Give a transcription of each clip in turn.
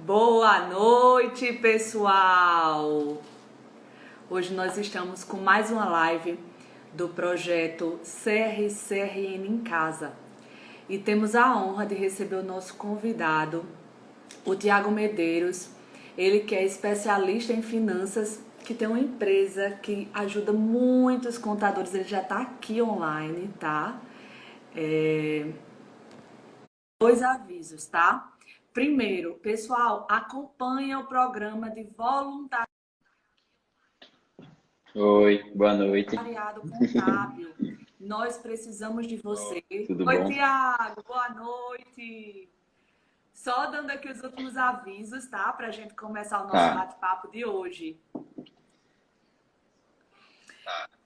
Boa noite, pessoal! Hoje nós estamos com mais uma live do projeto CRN em Casa e temos a honra de receber o nosso convidado, o Tiago Medeiros. Ele que é especialista em finanças, que tem uma empresa que ajuda muitos contadores. Ele já está aqui online, tá? Dois avisos, tá? Primeiro, pessoal, acompanha o programa de voluntariado Oi, boa noite. contábil. Nós precisamos de você. Tudo Oi, bom? Tiago, boa noite. Só dando aqui os últimos avisos, tá? Para a gente começar o nosso Tá. bate-papo de hoje.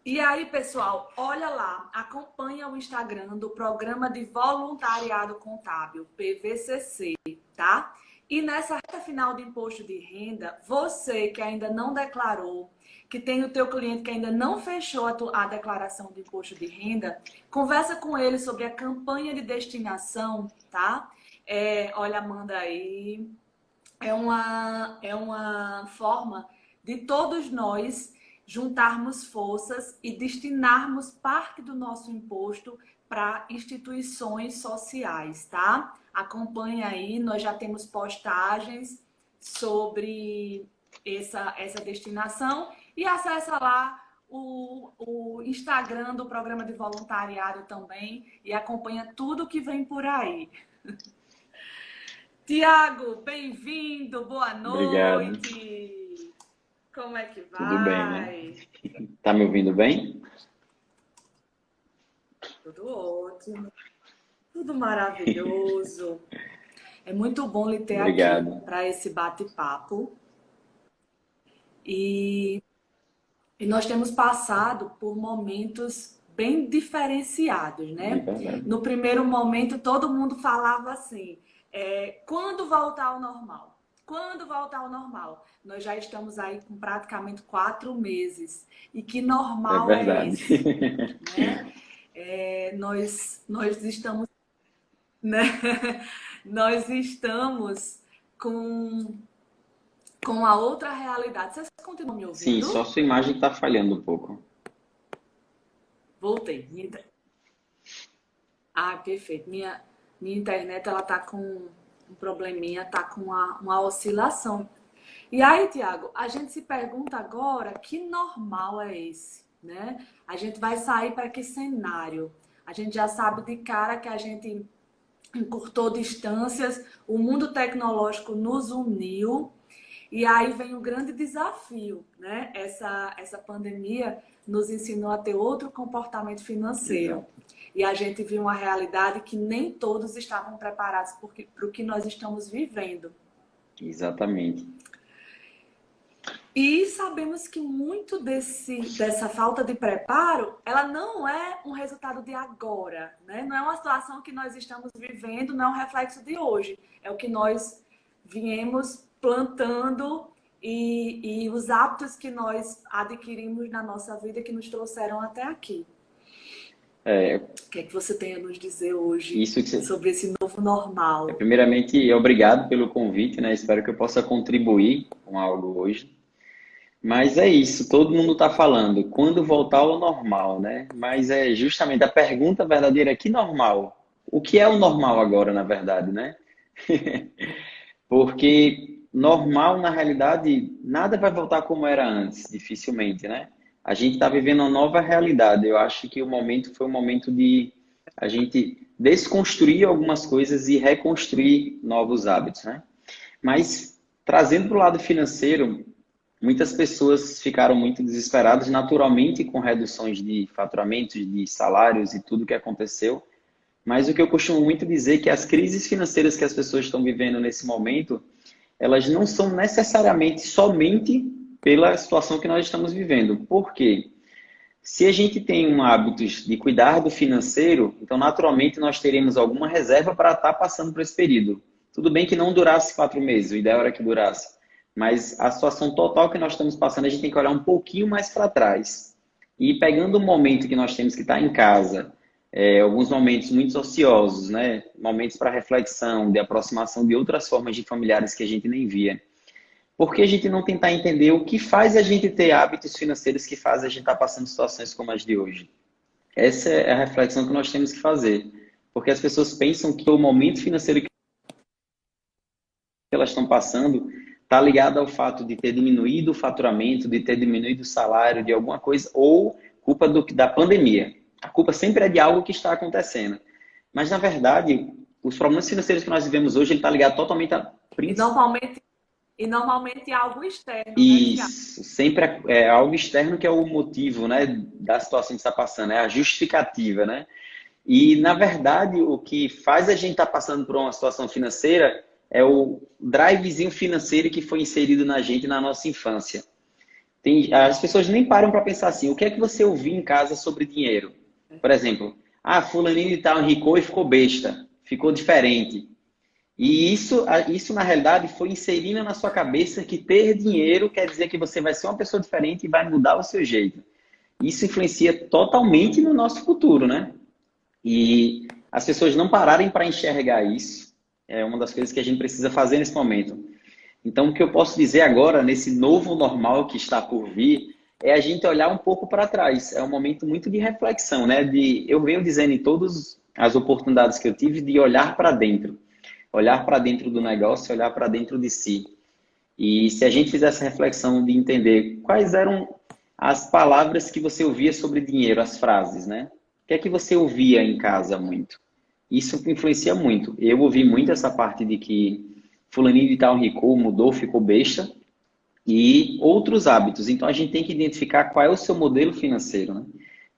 E aí, pessoal, olha lá, acompanha o Instagram do Programa de Voluntariado Contábil, PVCC, tá? E nessa reta final de imposto de renda, você que ainda não declarou, que tem o teu cliente que ainda não fechou a declaração de imposto de renda, conversa com ele sobre a campanha de destinação, tá? Olha, Amanda aí, é uma forma de todos nós juntarmos forças e destinarmos parte do nosso imposto para instituições sociais, tá? Acompanha aí, nós já temos postagens sobre essa destinação e acessa lá o Instagram do programa de voluntariado também e acompanha tudo que vem por aí. Tiago, bem-vindo, boa Obrigado. noite. Como é que Tudo bem, né? vai? Tá me ouvindo bem? Tudo ótimo, tudo maravilhoso. É muito bom lhe ter aqui Obrigado. para esse bate-papo. E, e nós temos passado por momentos bem diferenciados, De né? verdade. No primeiro momento, todo mundo falava assim: quando voltar ao normal? Quando voltar ao normal? Nós já estamos aí com praticamente 4 meses. E que É normal é verdade. esse, né? Nós estamos, né? Nós estamos com, com a outra realidade. Vocês continuam me Sim, só ouvindo? sua imagem tá falhando um pouco. Voltei. Perfeito. Minha internet ela tá com um probleminha, tá com uma oscilação. E aí, Tiago, a gente se pergunta agora que normal é esse, né? A gente vai sair para que cenário? A gente já sabe de cara que a gente encurtou distâncias, o mundo tecnológico nos uniu. E aí vem o grande desafio, né? Essa pandemia nos ensinou a ter outro comportamento financeiro. Exato. E a gente viu uma realidade que nem todos estavam preparados para o que nós estamos vivendo. Exatamente. E sabemos que muito dessa falta de preparo, ela não é um resultado de agora, né? Não é uma situação que nós estamos vivendo, não é um reflexo de hoje. É o que nós viemos plantando e os hábitos que nós adquirimos na nossa vida que nos trouxeram até aqui. É, O que é que você tem a nos dizer hoje isso que você... sobre esse novo normal? Primeiramente, obrigado pelo convite, né? Espero que eu possa contribuir com algo hoje. Mas é isso, todo mundo está falando, quando voltar ao normal, né? Mas é justamente a pergunta verdadeira, que normal? O que é o normal agora, na verdade, né? Porque normal, na realidade, nada vai voltar como era antes, dificilmente, né? A gente está vivendo uma nova realidade. Eu acho que o momento foi um momento de a gente desconstruir algumas coisas e reconstruir novos hábitos, né? Mas, trazendo para o lado financeiro, muitas pessoas ficaram muito desesperadas, naturalmente, com reduções de faturamentos, de salários e tudo que aconteceu. Mas o que eu costumo muito dizer é que as crises financeiras que as pessoas estão vivendo nesse momento, elas não são necessariamente somente pela situação que nós estamos vivendo. Por quê? Se a gente tem um hábito de cuidar do financeiro, então naturalmente nós teremos alguma reserva para estar passando por esse período. Tudo bem que não durasse 4 meses, o ideal era que durasse. Mas a situação total que nós estamos passando, a gente tem que olhar um pouquinho mais para trás. E pegando o momento que nós temos que estar em casa, alguns momentos muito ociosos, né? Momentos para reflexão, de aproximação de outras formas de familiares que a gente nem via. Por que a gente não tentar entender o que faz a gente ter hábitos financeiros que fazem a gente estar passando situações como as de hoje? Essa é a reflexão que nós temos que fazer. Porque as pessoas pensam que o momento financeiro que elas estão passando está ligado ao fato de ter diminuído o faturamento, de ter diminuído o salário, de alguma coisa, ou culpa da pandemia. A culpa sempre é de algo que está acontecendo. Mas, na verdade, os problemas financeiros que nós vivemos hoje, ele está ligado totalmente a... E normalmente é algo externo, né, Tiago? Isso, sempre é algo externo que é o motivo, né, da situação que está passando, é a justificativa, né? E, na verdade, o que faz a gente estar passando por uma situação financeira é o drivezinho financeiro que foi inserido na gente na nossa infância. As pessoas nem param para pensar assim, o que é que você ouviu em casa sobre dinheiro? Por exemplo, fulaninho de tal enricou e ficou besta, ficou diferente. E isso, na realidade, foi inserindo na sua cabeça que ter dinheiro quer dizer que você vai ser uma pessoa diferente e vai mudar o seu jeito. Isso influencia totalmente no nosso futuro, né? E as pessoas não pararem para enxergar isso é uma das coisas que a gente precisa fazer nesse momento. Então, o que eu posso dizer agora, nesse novo normal que está por vir, é a gente olhar um pouco para trás. É um momento muito de reflexão, né? Eu venho dizendo em todas as oportunidades que eu tive de olhar para dentro. Olhar para dentro do negócio, olhar para dentro de si. E se a gente fizer essa reflexão de entender quais eram as palavras que você ouvia sobre dinheiro, as frases, né? O que é que você ouvia em casa muito? Isso influencia muito. Eu ouvi muito essa parte de que fulaninho de tal enricou, mudou, ficou besta e outros hábitos. Então, a gente tem que identificar qual é o seu modelo financeiro, né?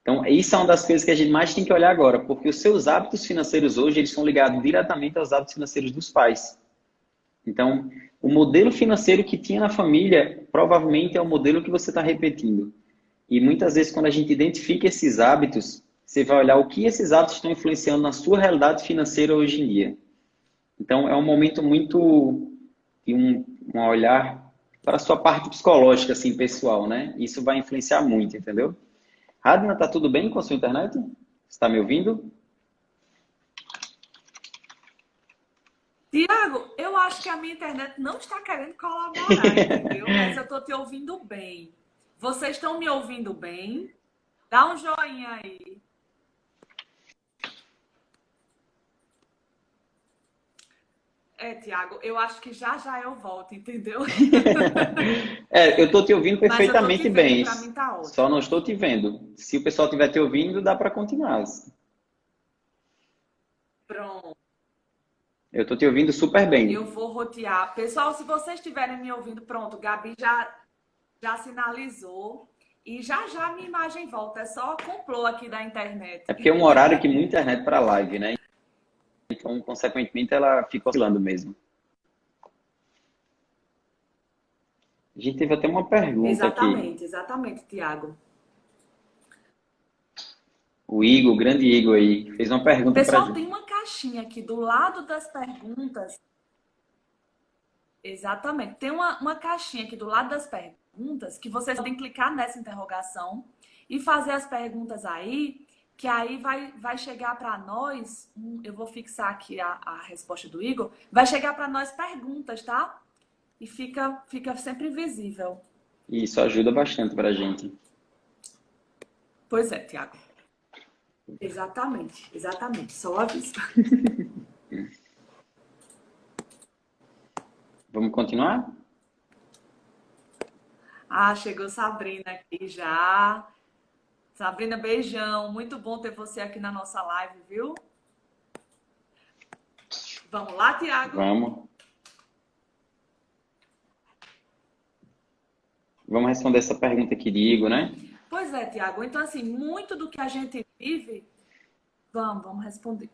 Então, isso é uma das coisas que a gente mais tem que olhar agora, porque os seus hábitos financeiros hoje, eles são ligados diretamente aos hábitos financeiros dos pais. Então, o modelo financeiro que tinha na família, provavelmente é o modelo que você está repetindo. E muitas vezes, quando a gente identifica esses hábitos, você vai olhar o que esses hábitos estão influenciando na sua realidade financeira hoje em dia. Então, é um momento muito de um olhar para a sua parte psicológica, assim, pessoal, né? Isso vai influenciar muito, entendeu? Radna, tá tudo bem com a sua internet? Você está me ouvindo? Tiago, eu acho que a minha internet não está querendo colaborar, entendeu? Mas eu estou te ouvindo bem. Vocês estão me ouvindo bem? Dá um joinha aí. Tiago, eu acho que já já eu volto, entendeu? Eu estou te ouvindo Mas eu tô te perfeitamente vendo, bem. pra mim tá ótimo. Só não estou te vendo. Se o pessoal estiver te ouvindo, dá para continuar. Pronto. Eu estou te ouvindo super bem. Eu vou rotear. Pessoal, se vocês estiverem me ouvindo, pronto, Gabi já sinalizou. E já já minha imagem volta. É só complô aqui da internet. É porque é um horário que muita internet para live, né? Então, consequentemente, ela fica oscilando mesmo. A gente teve até uma pergunta aqui. Exatamente, Tiago. O Igor, o grande Igor aí, fez uma pergunta para a Pessoal, gente. tem uma caixinha aqui do lado das perguntas. Exatamente. Tem uma caixinha aqui do lado das perguntas que vocês podem clicar nessa interrogação e fazer as perguntas aí, que aí vai chegar para nós. Eu vou fixar aqui a resposta do Igor. Vai chegar para nós perguntas, tá? E fica sempre visível. Isso ajuda bastante para a gente. Pois é, Tiago. Exatamente. Só aviso. Vamos continuar? Chegou Sabrina aqui já. Sabrina, beijão. Muito bom ter você aqui na nossa live, viu? Vamos lá, Tiago? Vamos responder essa pergunta aqui de Igor, né? Pois é, Tiago. Então, assim, muito do que a gente vive... Vamos responder.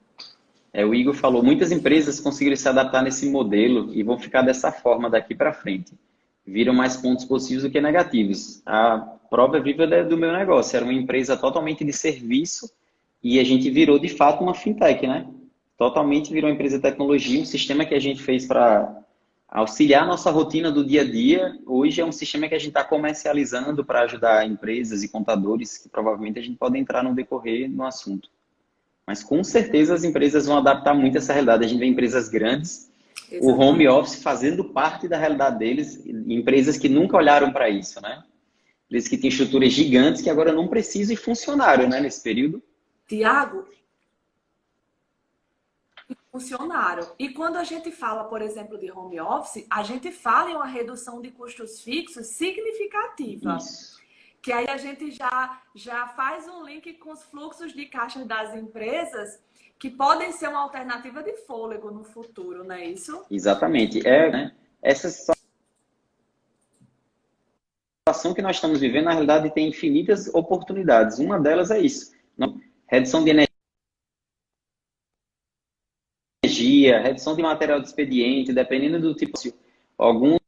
O Igor falou, muitas empresas conseguiram se adaptar nesse modelo e vão ficar dessa forma daqui para frente. Viram mais pontos positivos do que negativos. A prova viva do meu negócio. Era uma empresa totalmente de serviço e a gente virou, de fato, uma fintech, né? Totalmente virou uma empresa de tecnologia, um sistema que a gente fez para auxiliar a nossa rotina do dia a dia. Hoje é um sistema que a gente está comercializando para ajudar empresas e contadores, que provavelmente a gente pode entrar no decorrer no assunto. Mas com certeza as empresas vão adaptar muito essa realidade. A gente vê empresas grandes, o home Exatamente. office fazendo parte da realidade deles, e empresas que nunca olharam para isso, né? Empresas que têm estruturas gigantes que agora não precisam de funcionário, né, nesse período. Tiago, funcionaram. E quando a gente fala, por exemplo, de home office, a gente fala em uma redução de custos fixos significativa. Isso. Que aí a gente já faz um link com os fluxos de caixa das empresas que podem ser uma alternativa de fôlego no futuro, não é isso? Exatamente. Né? Essa situação que nós estamos vivendo, na realidade, tem infinitas oportunidades. Uma delas é isso. Redução de energia, redução de material de expediente, dependendo do tipo, alguns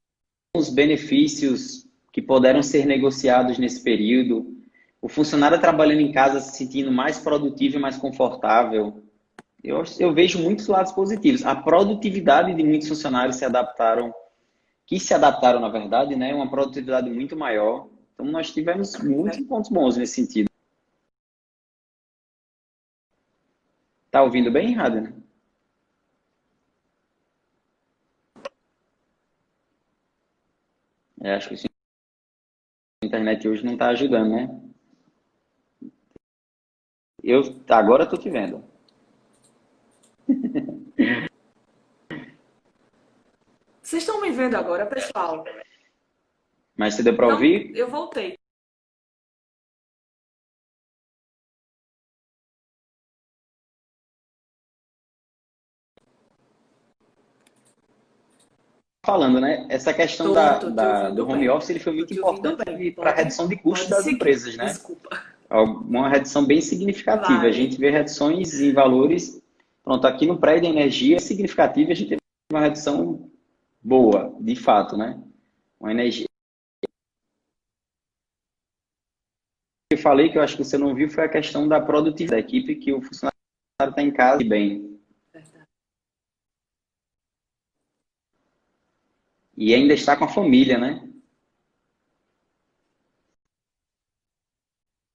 benefícios que puderam ser negociados nesse período. O funcionário trabalhando em casa se sentindo mais produtivo e mais confortável. Eu vejo muitos lados positivos. A produtividade de muitos funcionários que se adaptaram, na verdade, né? Uma produtividade muito maior. Então, nós tivemos muitos pontos bons nesse sentido. Tá ouvindo bem, Radner? Acho que a internet hoje não está ajudando, né? Agora estou te vendo. Vocês estão me vendo agora, pessoal? Mas você deu para Não, ouvir? eu voltei. Falando, né? Essa questão Tô te do ouvindo home bem. office ele foi Tô muito te ouvindo bem. importante para a redução de custos Pode das seguir. empresas, né? Desculpa. Uma redução bem significativa. A Vai. gente vê reduções em valores. Pronto, aqui no prédio de energia é significativa, a gente teve uma redução boa, de fato, né? Uma energia. Eu falei que eu acho que você não viu foi a questão da produtividade da equipe, que o funcionário está em casa e bem. Verdade. E ainda está com a família, né?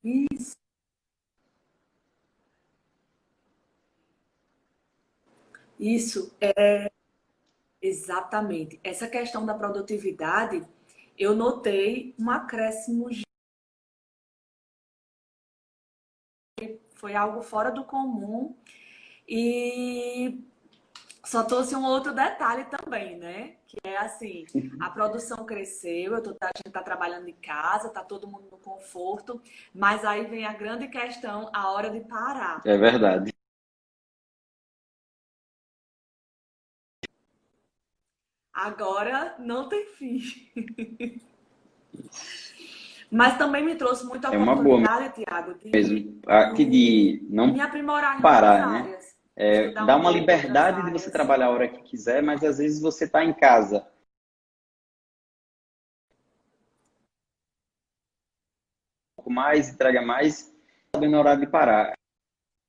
Isso. Isso é exatamente. Essa questão da produtividade, eu notei um acréscimo, foi algo fora do comum. E só trouxe um outro detalhe também, né? Que é assim, a produção cresceu, a gente está trabalhando em casa, tá todo mundo no conforto, mas aí vem a grande questão, a hora de parar. É verdade. Agora não tem fim. Mas também me trouxe muita É uma boa oportunidade, Tiago, mesmo. Aqui de não me aprimorar em outras parar, né? áreas, estudar Dá um uma pouco outras liberdade de você áreas. trabalhar a hora que quiser, mas às vezes você está em casa um pouco mais, entrega mais, sabendo o horário de parar.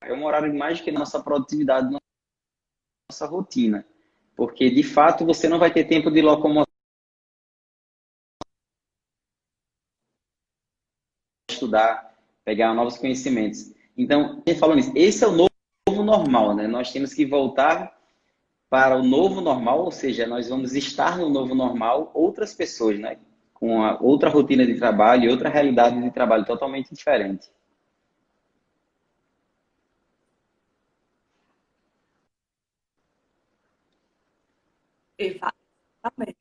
É um horário mais que nossa produtividade, nossa rotina. Porque, de fato, você não vai ter tempo de locomoção, estudar, pegar novos conhecimentos. Então, falando isso, esse é o novo normal, né? Nós temos que voltar para o novo normal, ou seja, nós vamos estar no novo normal outras pessoas, né? Com outra rotina de trabalho e outra realidade de trabalho totalmente diferente. Exatamente.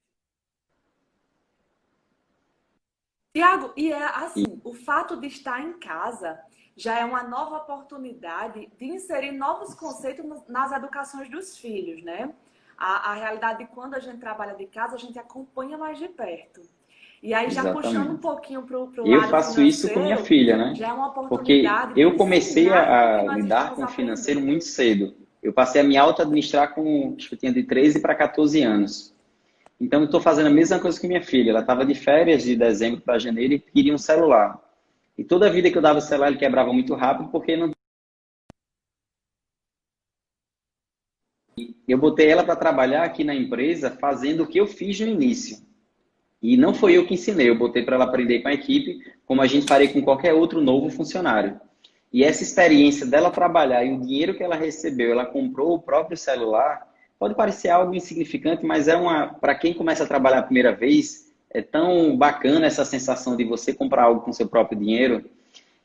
Tiago, e é E, assim, o fato de estar em casa já é uma nova oportunidade de inserir novos conceitos nas educações dos filhos, né? A realidade de quando a gente trabalha de casa, a gente acompanha mais de perto. E aí, já puxando um exatamente. pouquinho para o Eu lado faço isso com minha financeiro, filha, né? já é uma Porque oportunidade de eu comecei ensinar com o que a nós lidar estamos com o financeiro aprendendo. muito cedo. Eu passei a me auto-administrar com, acho que eu tinha de 13 para 14 anos. Então, eu estou fazendo a mesma coisa com minha filha. Ela estava de férias de dezembro para janeiro e queria um celular. E toda a vida que eu dava o celular, ele quebrava muito rápido, porque não... eu botei ela para trabalhar aqui na empresa fazendo o que eu fiz no início. E não foi eu que ensinei, eu botei para ela aprender com a equipe, como a gente faria com qualquer outro novo funcionário. E essa experiência dela trabalhar e o dinheiro que ela recebeu, ela comprou o próprio celular, pode parecer algo insignificante, mas para quem começa a trabalhar a primeira vez, é tão bacana essa sensação de você comprar algo com seu próprio dinheiro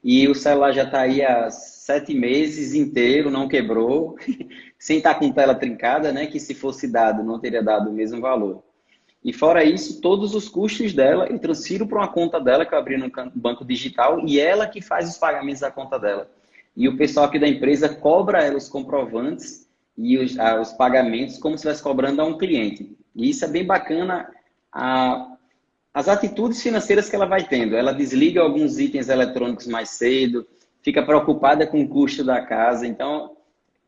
e o celular já está aí há 7 meses inteiro, não quebrou, sem estar com tela trincada, né? Que se fosse dado, não teria dado o mesmo valor. E fora isso, todos os custos dela eu transfiro para uma conta dela que eu abri no banco digital e ela que faz os pagamentos da conta dela. E o pessoal aqui da empresa cobra ela os comprovantes e os pagamentos como se estivesse cobrando a um cliente. E isso é bem bacana, as atitudes financeiras que ela vai tendo. Ela desliga alguns itens eletrônicos mais cedo, fica preocupada com o custo da casa, então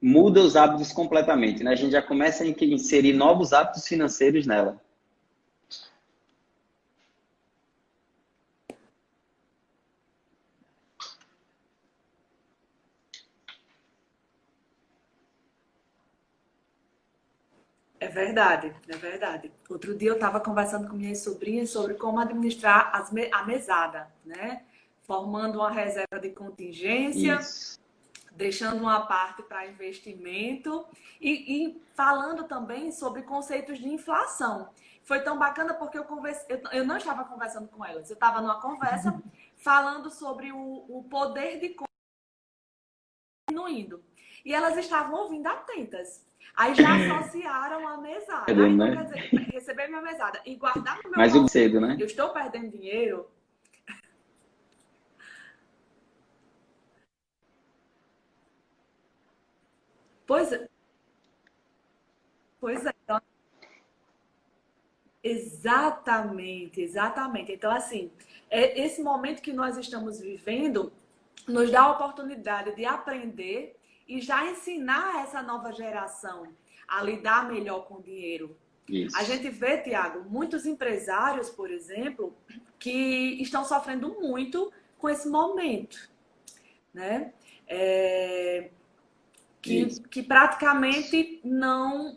muda os hábitos completamente, né? A gente já começa a inserir novos hábitos financeiros nela. É verdade, é verdade. Outro dia eu estava conversando com minhas sobrinhas sobre como administrar a mesada, né? Formando uma reserva de contingência, Isso. deixando uma parte para investimento e falando também sobre conceitos de inflação. Foi tão bacana porque eu não estava conversando com elas, eu estava numa conversa falando sobre o poder de compra diminuindo. E elas estavam ouvindo atentas. Aí já associaram a mesada. Então, quer dizer, receber minha mesada e guardar no meu bolso, cedo, né? Eu estou perdendo dinheiro. Pois é. Pois é. Então, exatamente, exatamente. Então, assim, esse momento que nós estamos vivendo nos dá a oportunidade de aprender e já ensinar essa nova geração a lidar melhor com o dinheiro. Isso. A gente vê, Tiago, muitos empresários, por exemplo, que estão sofrendo muito com esse momento, né? Que praticamente não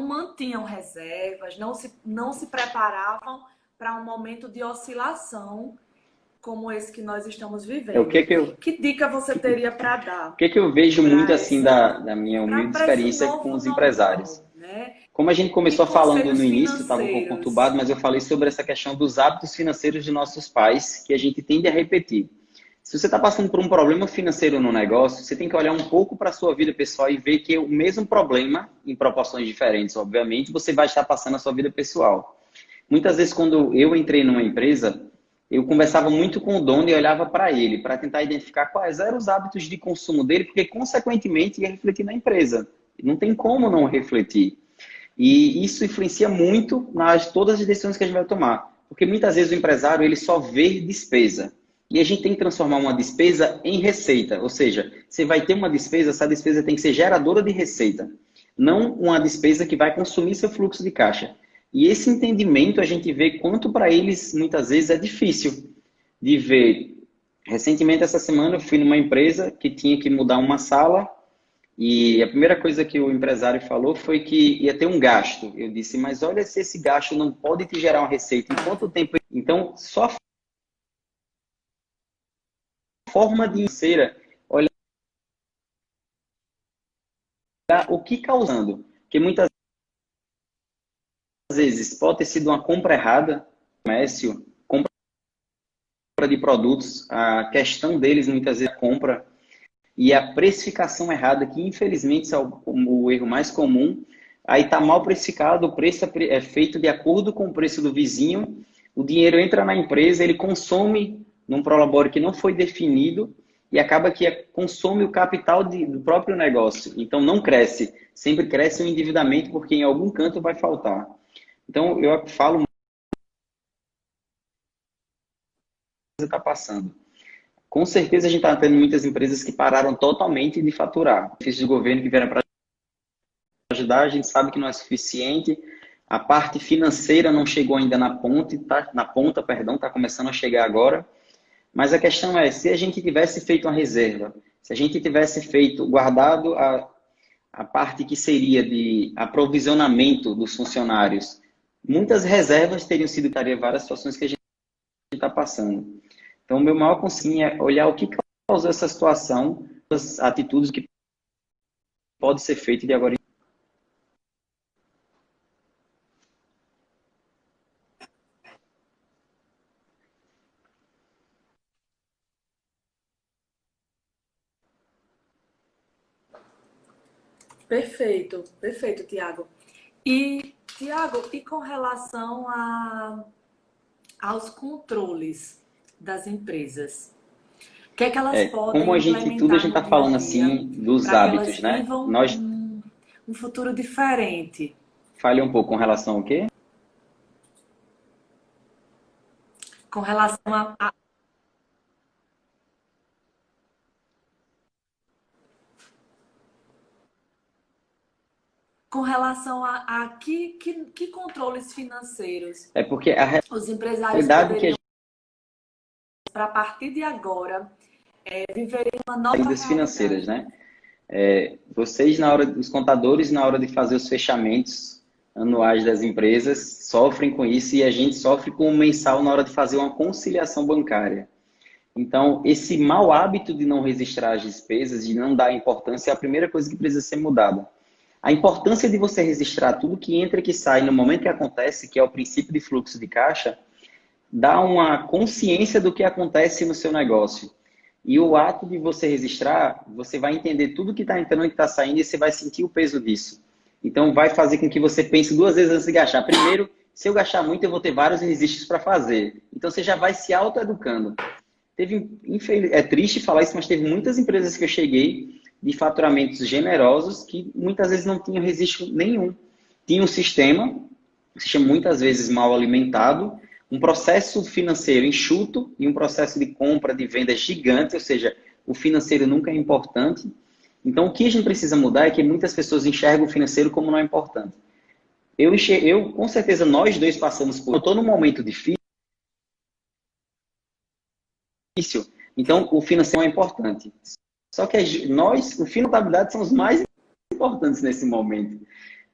mantinham reservas, não se preparavam para um momento de oscilação como esse que nós estamos vivendo. Que dica você teria para dar? O que eu vejo muito assim da minha humilde experiência com os empresários? Né? Como a gente começou falando no início, estava um pouco conturbado, mas eu falei sobre essa questão dos hábitos financeiros de nossos pais, que a gente tende a repetir. Se você está passando por um problema financeiro no negócio, você tem que olhar um pouco para a sua vida pessoal e ver que é o mesmo problema, em proporções diferentes, obviamente, você vai estar passando na sua vida pessoal. Muitas vezes, quando eu entrei numa empresa, eu conversava muito com o dono e olhava para ele, para tentar identificar quais eram os hábitos de consumo dele, porque, consequentemente, ia refletir na empresa. Não tem como não refletir. E isso influencia muito nas todas as decisões que a gente vai tomar. Porque, muitas vezes, o empresário ele só vê despesa. E a gente tem que transformar uma despesa em receita. Ou seja, você vai ter uma despesa, essa despesa tem que ser geradora de receita. Não uma despesa que vai consumir seu fluxo de caixa. E esse entendimento a gente vê quanto para eles, muitas vezes, é difícil de ver. Recentemente, essa semana, eu fui numa empresa que tinha que mudar uma sala e a primeira coisa que o empresário falou foi que ia ter um gasto. Eu disse, mas olha se esse gasto não pode te gerar uma receita. Em quanto tempo? Então, só a forma de financeira, olhar o que causando. Porque muitas vezes pode ter sido uma compra errada, comércio, compra de produtos, a questão deles muitas vezes é a compra e a precificação errada, que infelizmente é o erro mais comum. Aí está mal precificado, o preço é feito de acordo com o preço do vizinho, o dinheiro entra na empresa, ele consome num prolabore que não foi definido e acaba que consome o capital do próprio negócio. Então não cresce, sempre cresce o endividamento porque em algum canto vai faltar. Então eu falo que está passando. Com certeza a gente está tendo muitas empresas que pararam totalmente de faturar. Benefícios do governo que vieram para ajudar, a gente sabe que não é suficiente. A parte financeira não chegou ainda na ponta, está começando a chegar agora. Mas a questão é, se a gente tivesse feito uma reserva, se a gente tivesse guardado a parte que seria de aprovisionamento dos funcionários, muitas reservas teriam sido várias situações que a gente está passando. Então, o meu maior conselho é olhar o que causou essa situação atitudes que pode ser feito de agora em... Perfeito, perfeito, Tiago. E, Tiago, e com relação aos controles das empresas? O que é que elas Como a podem gente, tudo a implementar gente no está dia a falando dia assim dos para que elas hábitos, né? vivam Nós um futuro diferente? falha um pouco com relação ao quê? Com relação com relação a que controles financeiros É porque a os empresários realidade que a poderiam, para a partir de agora, viverem uma nova saídas financeiras, realidade? né? Vocês, na hora, os contadores, na hora de fazer os fechamentos anuais das empresas, sofrem com isso e a gente sofre com o mensal na hora de fazer uma conciliação bancária. Então, esse mau hábito de não registrar as despesas, de não dar importância, é a primeira coisa que precisa ser mudada. A importância de você registrar tudo que entra e que sai no momento que acontece, que é o princípio de fluxo de caixa, dá uma consciência do que acontece no seu negócio. E o ato de você registrar, você vai entender tudo que está entrando e que está saindo e você vai sentir o peso disso. Então, vai fazer com que você pense duas vezes antes de gastar. Primeiro, se eu gastar muito, eu vou ter vários registros para fazer. Então, você já vai se autoeducando. É triste falar isso, mas teve muitas empresas que eu cheguei de faturamentos generosos que muitas vezes não tinham registro nenhum. Tinha um sistema muitas vezes mal alimentado, um processo financeiro enxuto e um processo de compra, de venda gigante, ou seja, o financeiro nunca é importante. Então, o que a gente precisa mudar é que muitas pessoas enxergam o financeiro como não é importante. Com certeza, nós dois passamos por... Eu estou num momento difícil, então o financeiro é importante. Só que nós, o fim da contabilidade, são os mais importantes nesse momento.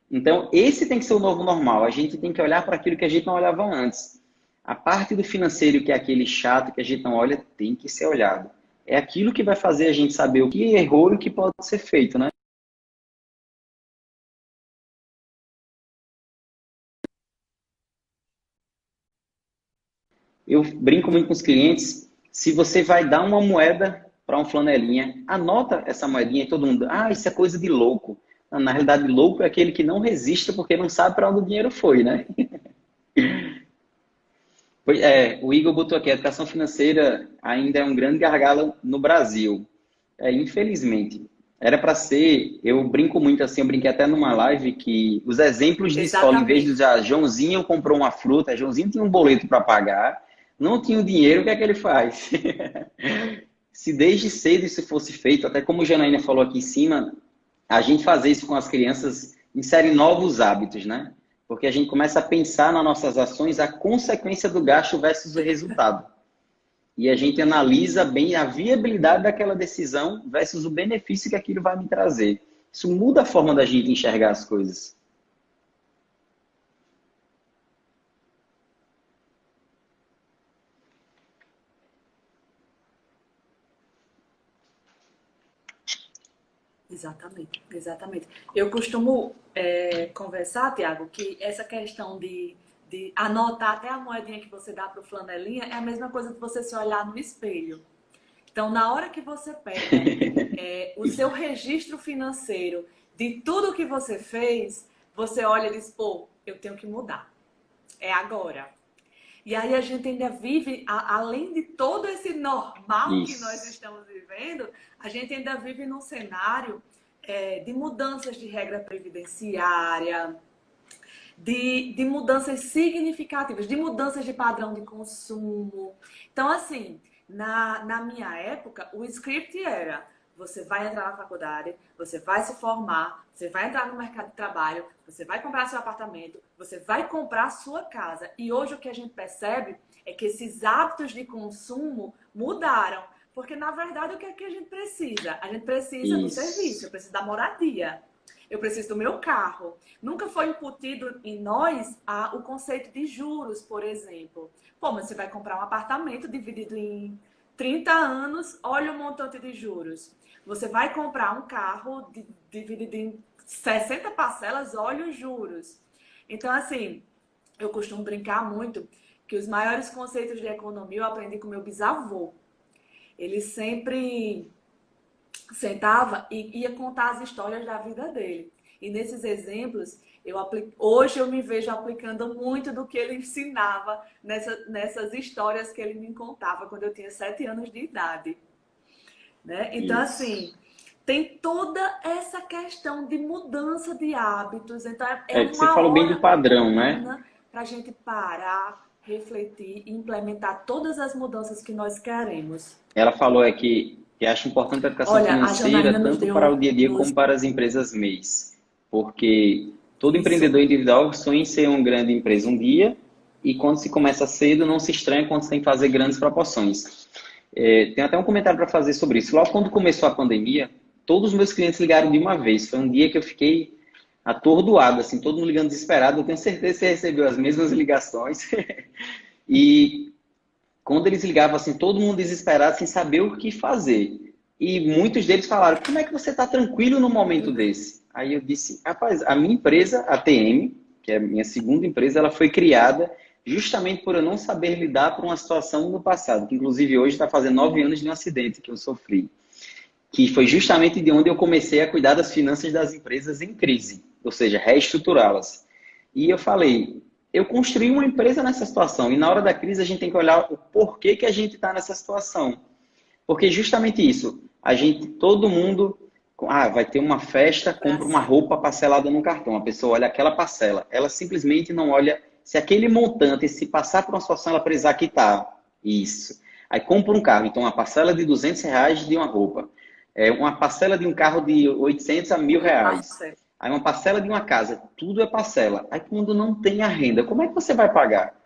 Então, esse tem que ser o novo normal. A gente tem que olhar para aquilo que a gente não olhava antes. A parte do financeiro, que é aquele chato que a gente não olha, tem que ser olhado. É aquilo que vai fazer a gente saber o que errou e o que pode ser feito, né? Eu brinco muito com os clientes, se você vai dar uma moeda para um flanelinha, anota essa moedinha e todo mundo, isso é coisa de louco. Na realidade, louco é aquele que não resiste porque não sabe para onde o dinheiro foi, né? O Igor botou aqui, a educação financeira ainda é um grande gargalo no Brasil. Infelizmente. Era para ser, eu brinco muito assim, eu brinquei até numa live que os exemplos de escola, em vez de Exatamente. usar Joãozinho comprou uma fruta, Joãozinho tinha um boleto para pagar, não tinha o dinheiro, o que é que ele faz? Se desde cedo isso fosse feito, até como a Janaína falou aqui em cima, a gente fazer isso com as crianças insere novos hábitos, né? Porque a gente começa a pensar nas nossas ações a consequência do gasto versus o resultado. E a gente analisa bem a viabilidade daquela decisão versus o benefício que aquilo vai me trazer. Isso muda a forma da gente enxergar as coisas. Exatamente, exatamente. Eu costumo conversar, Tiago, que essa questão de anotar até a moedinha que você dá para o flanelinha é a mesma coisa que você se olhar no espelho. Então, na hora que você pega o seu registro financeiro de tudo que você fez, você olha e diz, pô, eu tenho que mudar. É agora. E aí a gente ainda vive, além de todo esse normal que nós Isso. estamos vivendo, a gente ainda vive num cenário de mudanças de regra previdenciária, de mudanças significativas, de mudanças de padrão de consumo. Então, assim, na minha época, o script era: você vai entrar na faculdade, você vai se formar, você vai entrar no mercado de trabalho, você vai comprar seu apartamento, você vai comprar sua casa. E hoje o que a gente percebe é que esses hábitos de consumo mudaram. Porque, na verdade, o que é que a gente precisa? A gente precisa do serviço, Isso. eu preciso da moradia. Eu preciso do meu carro. Nunca foi incutido em nós o conceito de juros, por exemplo. Pô, mas você vai comprar um apartamento dividido em 30 anos, olha o montante de juros. Você vai comprar um carro dividido em 60 parcelas, olha os juros. Então, assim, eu costumo brincar muito que os maiores conceitos de economia eu aprendi com meu bisavô. Ele sempre sentava e ia contar as histórias da vida dele. E nesses exemplos, hoje eu me vejo aplicando muito do que ele ensinava nessas histórias que ele me contava quando eu tinha 7 anos de idade. Né? Então, assim, Isso. tem toda essa questão de mudança de hábitos. Então, é Você uma falou bem do hora padrão, né? oportuna para a gente parar, refletir e implementar todas as mudanças que nós queremos. Ela falou que acha importante a educação Olha, a financeira Janaína tanto para o dia a dia como para as empresas MEIs, porque todo isso. empreendedor individual sonha em ser uma grande empresa um dia e quando se começa cedo não se estranha quando se tem que fazer grandes proporções. Tem até um comentário para fazer sobre isso. Logo quando começou a pandemia, todos os meus clientes ligaram de uma vez. Foi um dia que eu fiquei atordoado, assim, todo mundo ligando desesperado. Eu tenho certeza que você recebeu as mesmas ligações. E quando eles ligavam assim, todo mundo desesperado, sem saber o que fazer. E muitos deles falaram: como é que você está tranquilo num momento desse? Aí eu disse: rapaz, a minha empresa, a TM, que é a minha segunda empresa, ela foi criada justamente por eu não saber lidar com uma situação no passado, que inclusive hoje está fazendo 9 anos de um acidente que eu sofri, que foi justamente de onde eu comecei a cuidar das finanças das empresas em crise, ou seja, reestruturá-las. E eu falei, eu construí uma empresa nessa situação, e na hora da crise a gente tem que olhar o porquê que a gente está nessa situação. Porque justamente isso, todo mundo, vai ter uma festa, compra uma roupa parcelada no cartão, a pessoa olha aquela parcela, ela simplesmente não olha se aquele montante, se passar por uma situação, ela precisar quitar. Isso. Aí compra um carro, então uma parcela de R$ 200 de uma roupa. Uma parcela de um carro de 800 a R$ 1.000. Aí uma parcela de uma casa, tudo é parcela. Aí quando não tem a renda, como é que você vai pagar?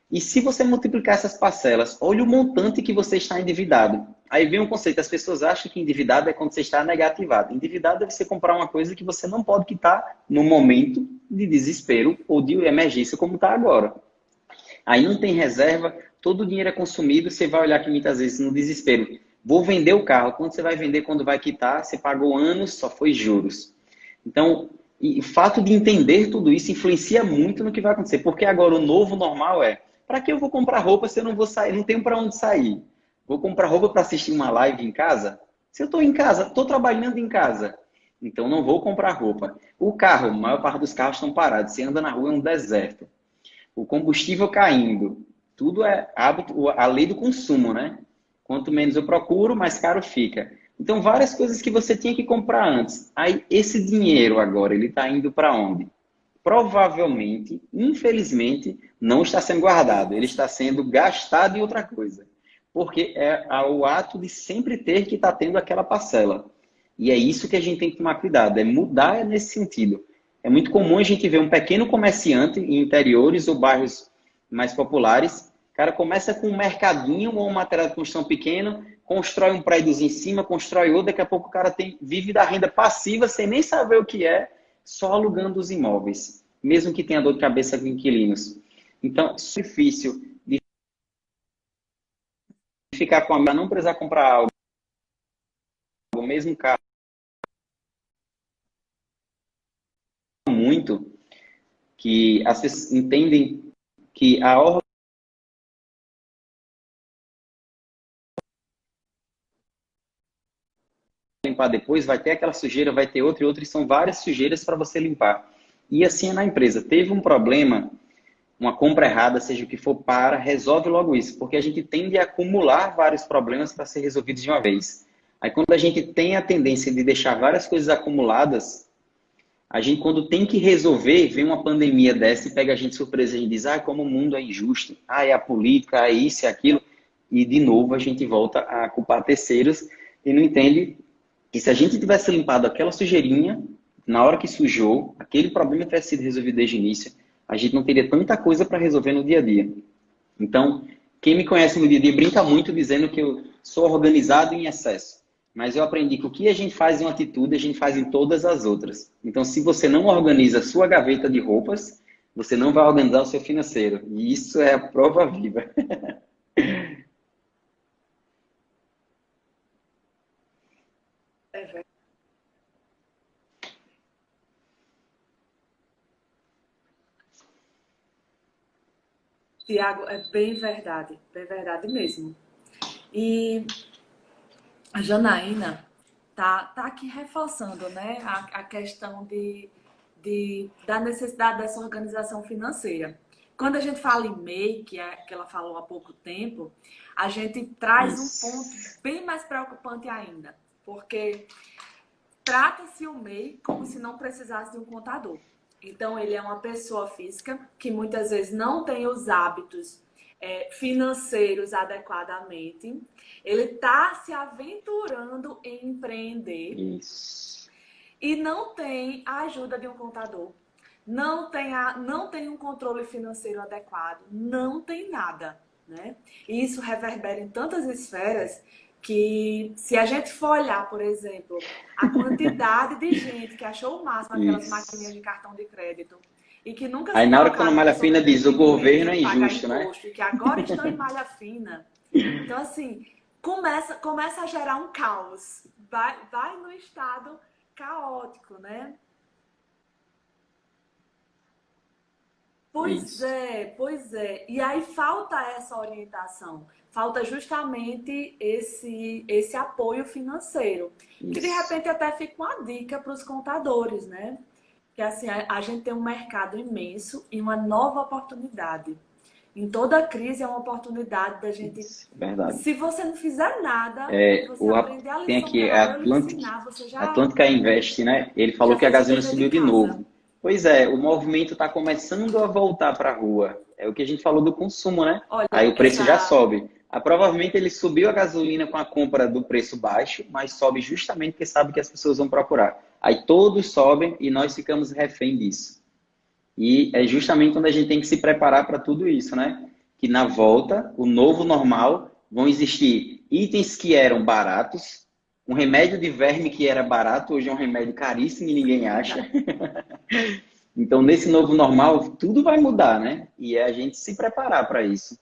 E se você multiplicar essas parcelas, olha o montante que você está endividado. Aí vem um conceito, as pessoas acham que endividado é quando você está negativado. Endividado é você comprar uma coisa que você não pode quitar no momento de desespero ou de emergência como está agora. Aí não tem reserva, todo o dinheiro é consumido, você vai olhar que muitas vezes no desespero, vou vender o carro, quando você vai vender, quando vai quitar, você pagou anos, só foi juros. Então, o fato de entender tudo isso influencia muito no que vai acontecer, porque agora o novo normal para que eu vou comprar roupa se eu não vou sair, não tenho para onde sair? Vou comprar roupa para assistir uma live em casa? Se eu estou em casa, estou trabalhando em casa, então não vou comprar roupa. O carro, a maior parte dos carros estão parados, você anda na rua é um deserto. O combustível caindo, tudo é hábito, a lei do consumo, né? Quanto menos eu procuro, mais caro fica. Então, várias coisas que você tinha que comprar antes. Aí, esse dinheiro agora, ele está indo para onde? Provavelmente, infelizmente, não está sendo guardado. Ele está sendo gastado em outra coisa. Porque é o ato de sempre ter que estar tendo aquela parcela. E é isso que a gente tem que tomar cuidado, é mudar nesse sentido. É muito comum a gente ver um pequeno comerciante em interiores ou bairros mais populares. O cara começa com um mercadinho ou um material de construção pequeno, constrói um prédio em cima, constrói outro, daqui a pouco o cara vive da renda passiva sem nem saber o que é, só alugando os imóveis, mesmo que tenha dor de cabeça com inquilinos. Então, é difícil de ficar com a não precisar comprar algo, o mesmo carro, muito, que as pessoas entendem que a ordem limpar depois, vai ter aquela sujeira, vai ter outra e outra, e são várias sujeiras para você limpar. E assim é na empresa. Teve um problema, uma compra errada, seja o que for, resolve logo isso, porque a gente tende a acumular vários problemas para ser resolvidos de uma vez. Aí quando a gente tem a tendência de deixar várias coisas acumuladas, a gente quando tem que resolver, vem uma pandemia dessa e pega a gente de surpresa e diz, como o mundo é injusto, é a política, é isso, é aquilo, e de novo a gente volta a culpar terceiros e não entende que se a gente tivesse limpado aquela sujeirinha, na hora que sujou, aquele problema tivesse sido resolvido desde o início, a gente não teria tanta coisa para resolver no dia a dia. Então, quem me conhece no dia a dia brinca muito dizendo que eu sou organizado em excesso. Mas eu aprendi que o que a gente faz em uma atitude, a gente faz em todas as outras. Então, se você não organiza a sua gaveta de roupas, você não vai organizar o seu financeiro. E isso é a prova viva. Tiago, é bem verdade mesmo. E a Janaína tá aqui reforçando, né, a questão da necessidade dessa organização financeira. Quando a gente fala em MEI, que ela falou há pouco tempo, a gente traz um ponto Isso. bem mais preocupante ainda, porque trata-se o MEI como se não precisasse de um contador. Então, ele é uma pessoa física que muitas vezes não tem os hábitos financeiros adequadamente. Ele está se aventurando em empreender Isso. e não tem a ajuda de um contador. Não tem um controle financeiro adequado. Não tem nada, né? E isso reverbera em tantas esferas que, se a gente for olhar, por exemplo, a quantidade de gente que achou o máximo aquelas maquininhas Isso. de cartão de crédito e que nunca Aí se na hora que tá na tocaram que malha são fina diz, o dependentes governo de é pagar injusto, né? imposto e que agora estão em malha fina. Então, assim, começa a gerar um caos. Vai no estado caótico, né? Pois Isso. é, pois é. E aí falta essa orientação, falta justamente esse apoio financeiro, que de Isso. repente até fica uma dica para os contadores, né? Que assim, a gente tem um mercado imenso e uma nova oportunidade. Em toda crise é uma oportunidade da gente. Isso. Verdade. Se você não fizer nada e É, você aprender a tem lição aqui na a hora, eu lhe Atlantic, ensinar, você Atlântica Invest, né? Ele falou que a fez o gasolina dever de subiu de casa. novo. Pois é, o movimento está começando a voltar para a rua. É o que a gente falou do consumo, né? Aí Olha, o preço já sobe. Ah, provavelmente ele subiu a gasolina com a compra do preço baixo, mas sobe justamente porque sabe que as pessoas vão procurar. Aí todos sobem e nós ficamos refém disso. E é justamente onde a gente tem que se preparar para tudo isso, né? Que na volta, o novo normal, vão existir itens que eram baratos, um remédio de verme que era barato, hoje é um remédio caríssimo e ninguém acha. verdade. Então, nesse novo normal, tudo vai mudar, né? E é a gente se preparar para isso.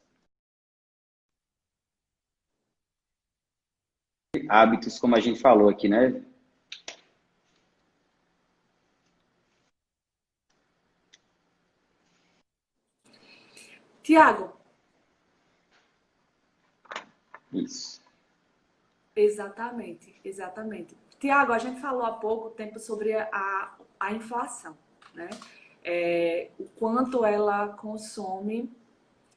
Hábitos, como a gente falou aqui, né? Tiago, Isso. exatamente, exatamente. Tiago, a gente falou há pouco tempo sobre a inflação, né? O quanto ela consome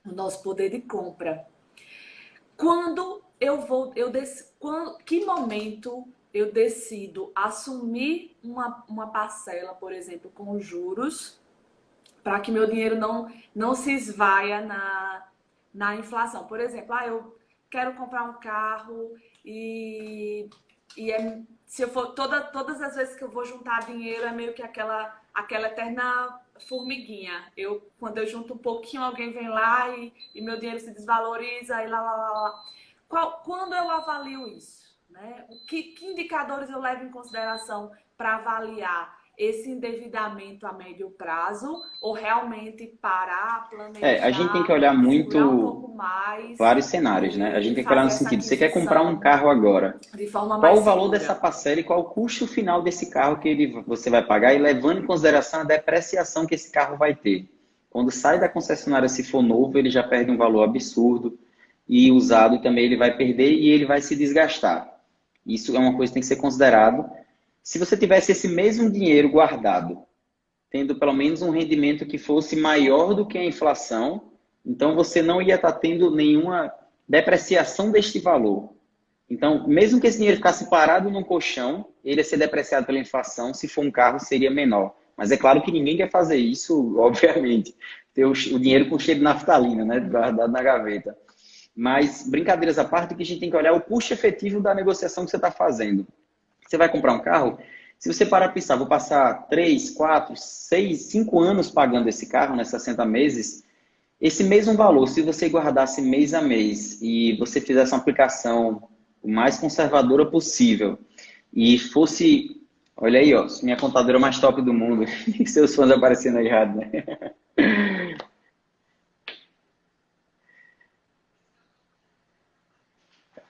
o nosso poder de compra. Quando eu vou, que momento eu decido assumir uma parcela, por exemplo, com juros, para que meu dinheiro não se esvaia na inflação. Por exemplo, eu quero comprar um carro e, se eu for todas as vezes que eu vou juntar dinheiro é meio que aquela eterna formiguinha. Quando eu junto um pouquinho, alguém vem lá e meu dinheiro se desvaloriza e lá. Quando eu avalio isso, né? Que indicadores eu levo em consideração para avaliar esse endividamento a médio prazo ou realmente parar, A gente tem que planejar, olhar segurar um muito pouco mais vários cenários, né? A gente e tem que olhar no fazer essa sentido, você quer comprar um aquisição carro agora. de forma Qual mais o valor dessa segura. parcela e qual o custo final desse carro que você vai pagar e levando em consideração a depreciação que esse carro vai ter. Quando sai da concessionária, se for novo, ele já perde um valor absurdo e usado também ele vai perder e ele vai se desgastar. Isso é uma coisa que tem que ser considerado. Se você tivesse esse mesmo dinheiro guardado, tendo pelo menos um rendimento que fosse maior do que a inflação, então você não ia estar tendo nenhuma depreciação deste valor. Então, mesmo que esse dinheiro ficasse parado no colchão, ele ia ser depreciado pela inflação. Se for um carro, seria menor. Mas é claro que ninguém quer fazer isso, obviamente. Ter o dinheiro com cheiro de naftalina, né? Guardado na gaveta. Mas, brincadeiras à parte, o que a gente tem que olhar é o custo efetivo da negociação que você está fazendo. Você vai comprar um carro, se você parar para pensar, vou passar 3, 4, 6, 5 anos pagando esse carro, né, 60 meses, esse mesmo valor, se você guardasse mês a mês e você fizesse uma aplicação o mais conservadora possível e fosse, olha aí, ó, minha contadora mais top do mundo, seus fãs aparecendo aí errado, né?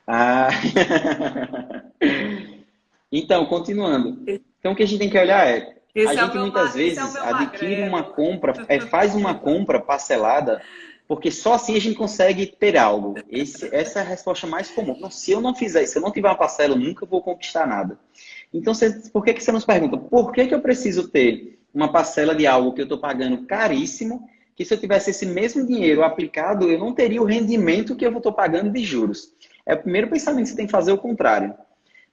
Ah, então, continuando. Então, o que a gente tem que olhar a gente muitas Esse é o vezes meu adquire uma magrelo. compra, faz uma compra parcelada Porque só assim a gente consegue ter algo. Essa é a resposta mais comum. Não, se eu não fizer isso, se eu não tiver uma parcela, eu nunca vou conquistar nada. Então, por que você nos pergunta? Por que eu preciso ter uma parcela de algo que eu estou pagando caríssimo, que se eu tivesse esse mesmo dinheiro aplicado, eu não teria o rendimento que eu estou pagando de juros? É o primeiro pensamento que você tem que fazer o contrário.